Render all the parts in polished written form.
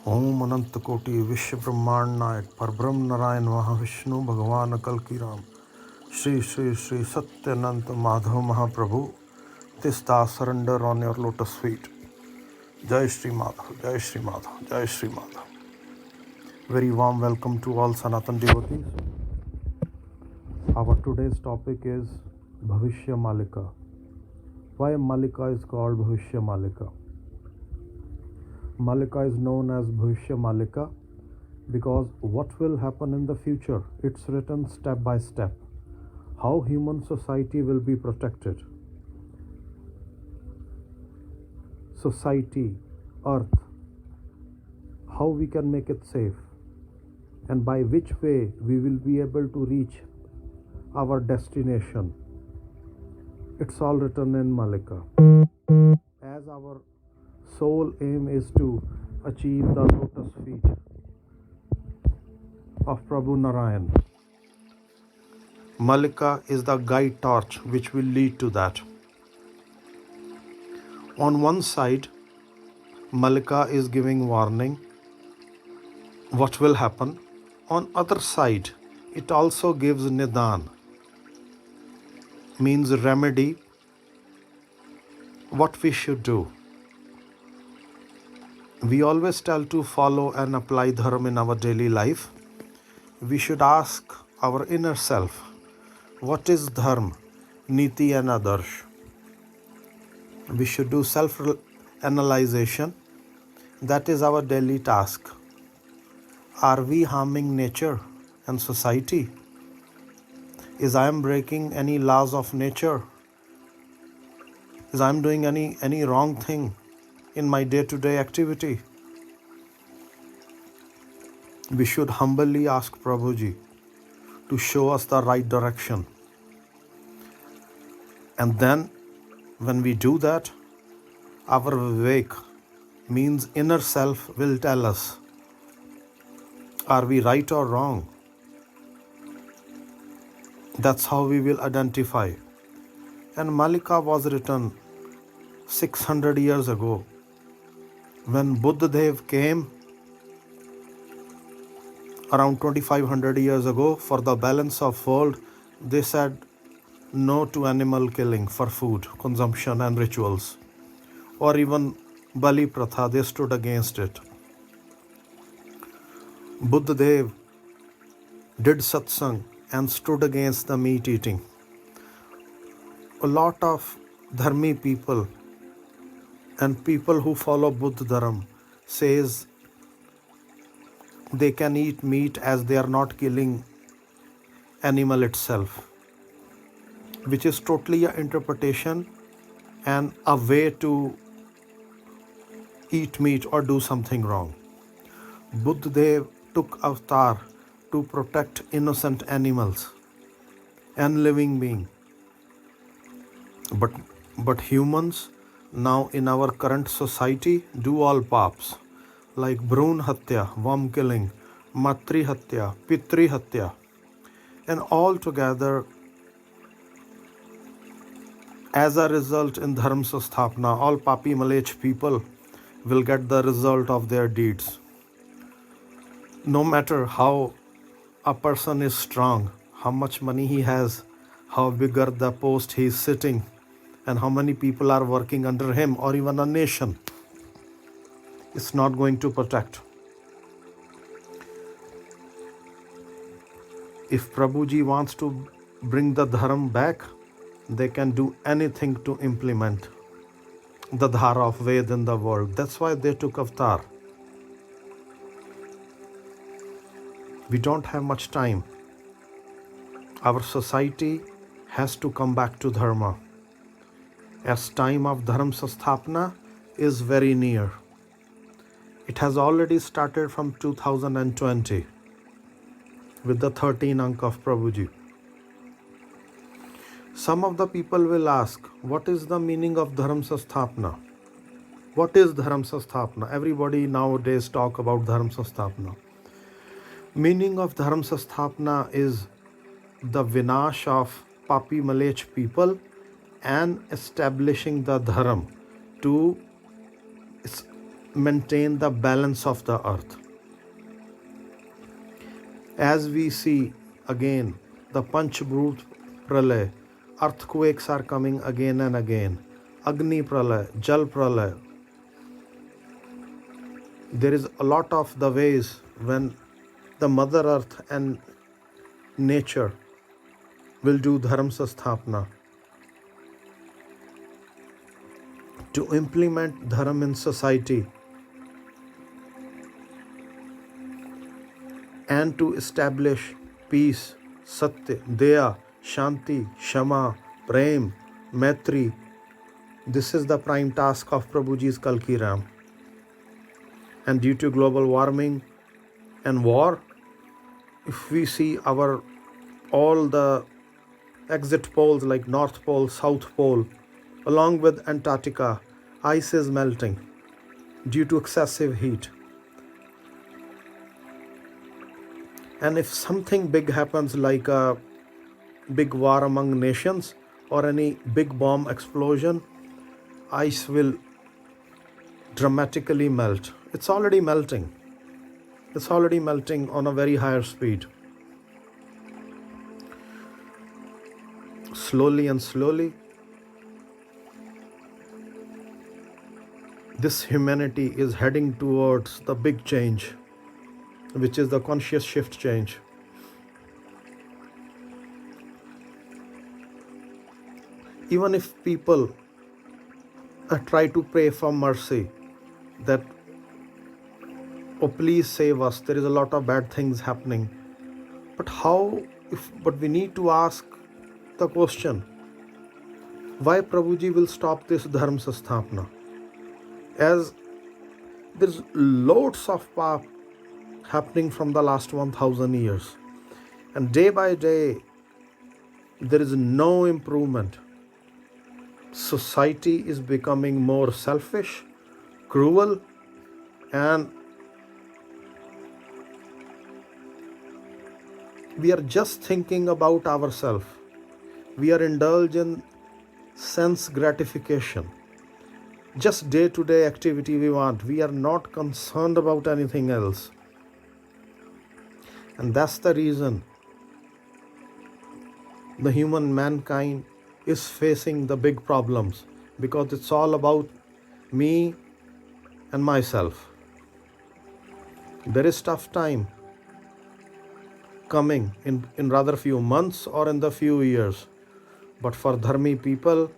ओम अनंत कोटि विश्व ब्रह्मांड नायक परब्रह्म नारायण महाविष्णु भगवान कल की राम श्री श्री श्री सत्यानंत माधव महाप्रभु this dash surrender on your lotus feet. Jai Shri Madhav, Jai Shri Madhav, Jai Shri Madhav. Very warm welcome to all Sanatan devotees. Our today's topic is Bhavishya Malika. Why Malika is called Bhavishya Malika? Malika is known as Bhavishya Malika because what will happen in the future, it's written step by step. How human society will be protected. Society, earth, how we can make it safe, and by which way we will be able to reach our destination. It's all written in Malika. As our sole aim is to achieve the lotus feet of Prabhu Narayan, Malika is the guide torch which will lead to that. On one side, Malika is giving warning what will happen. On other side, it also gives nidan, means remedy, what we should do. We always tell to follow and apply dharma in our daily life. We should ask our inner self, what is dharma, niti and adarsh. We should do self-analyzation. That is our daily task. Are we harming nature and society? Is I am breaking any laws of nature? Is I am doing any wrong thing in my day-to-day activity? We should humbly ask Prabhuji to show us the right direction. And then when we do that, our vivek, means inner self, will tell us, are we right or wrong? That's how we will identify. And Malika was written 600 years ago. When Buddhadev came around 2500 years ago for the balance of world, they said no to animal killing for food, consumption and rituals. Or even Bali Pratha, they stood against it. Buddhadev did satsang and stood against the meat eating. A lot of dharmi people and people who follow Buddha Dharma says they can eat meat as they are not killing animal itself, which is totally an interpretation and a way to eat meat or do something wrong. Buddhadev took avatar to protect innocent animals and living beings. But humans now in our current society do all paps like Bhrun Hatya, worm killing, Matri Hatya, Pitri Hatya, and all together as a result in Dharma Sasthapana, all Papi Malech people will get the result of their deeds. No matter how a person is strong, how much money he has, how bigger the post he is sitting, and how many people are working under him, or even a nation, it's not going to protect. If Prabhuji wants to bring the dharma back, they can do anything to implement the dhara of Ved in the world. That's why they took avatar. We don't have much time. Our society has to come back to dharma, as time of dharma sasthapana is very near. It has already started from 2020 with the 13 Ank of Prabhuji. Some of the people will ask, what is the meaning of Dharma Sasthapana? What is Dharma Sasthapana? Everybody nowadays talk about Dharma Sasthapana. Meaning of Dharma Sasthapana is the vinash of Papi Malech people and establishing the Dharma to maintain the balance of the earth. As we see again, the Panchbhut Pralay, earthquakes are coming again and again. Agni Pralay, Jal Pralay. There is a lot of the ways when the Mother Earth and nature will do Dharma Sasthapana. To implement Dharma in society and to establish peace, Satya, Daya, Shanti, Shama, Prem, Maitri. This is the prime task of Prabhuji's Kalki Ram. And due to global warming and war, if we see all the exit poles like North Pole, South Pole, along with Antarctica, ice is melting due to excessive heat. And if something big happens like a big war among nations or any big bomb explosion, ice will dramatically melt. It's already melting. It's already melting on a very higher speed. Slowly and slowly, this humanity is heading towards the big change, which is the conscious shift change. Even if people try to pray for mercy, that, oh please save us, there is a lot of bad things happening. But we need to ask the question, why Prabhuji will stop this Dharma Sasthapana? As there's loads of pap happening from the last 1000 years, and day by day there is no improvement. Society is becoming more selfish, cruel, and we are just thinking about ourselves. We are indulged in sense gratification. Just day-to-day activity we want. We are not concerned about anything else. And that's the reason the human mankind is facing the big problems, because it's all about me and myself. There is tough time coming in rather few months or in the few years. But for dharmi people,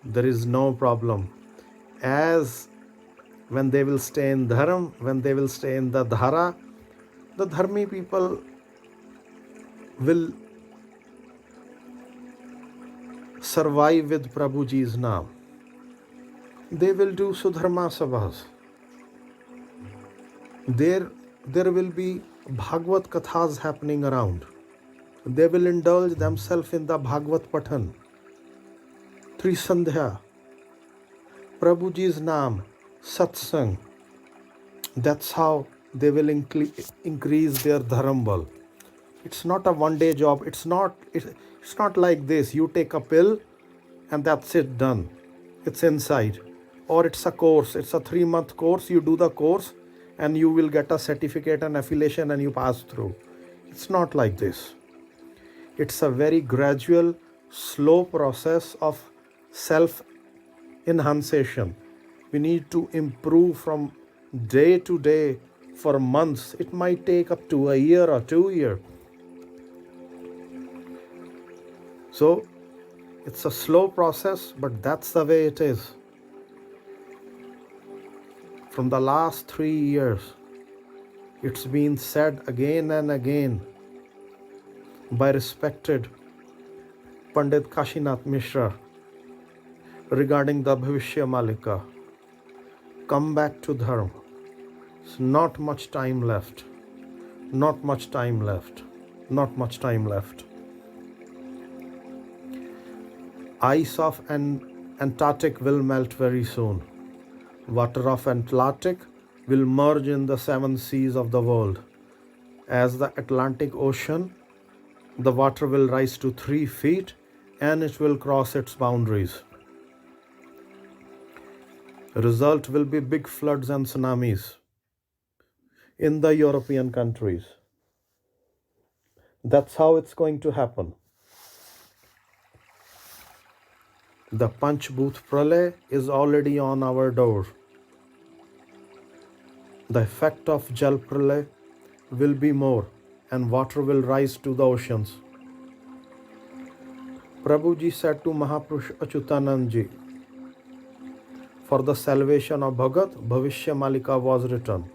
there is no problem. As when they will stay in dharma, when they will stay in the dhara, the dharmi people will survive with Prabhuji's name. They will do Sudharma Sabhas. There will be Bhagavad Kathas happening around. They will indulge themselves in the Bhagavad Pathan, Trisandhya, Prabhuji's name, Satsang. That's how they will increase their dharam bal. It's not a one-day job. It's not like this. You take a pill and that's it, done. It's inside. Or it's a course. It's a 3-month course. You do the course and you will get a certificate and affiliation and you pass through. It's not like this. It's a very gradual, slow process of self-enhancement. We need to improve from day to day for months. It might take up to a year or 2 years. So it's a slow process, but that's the way it is. From the last 3 years, it's been said again and again by respected Pandit Kashinath Mishra regarding the Bhavishya Malika. Come back to Dharma. It's not much time left. Not much time left. Not much time left. Ice of Antarctic will melt very soon. Water of Atlantic will merge in the 7 seas of the world. As the Atlantic Ocean, the water will rise to 3 feet and it will cross its boundaries. Result will be big floods and tsunamis in the European countries. That's how it's going to happen. The Panchbhut Pralay is already on our door. The effect of Jal Pralay will be more, and water will rise to the oceans. Prabhuji said to Mahapurush Achyutanand Ji, for the salvation of Bhagat, Bhavishya Malika was written.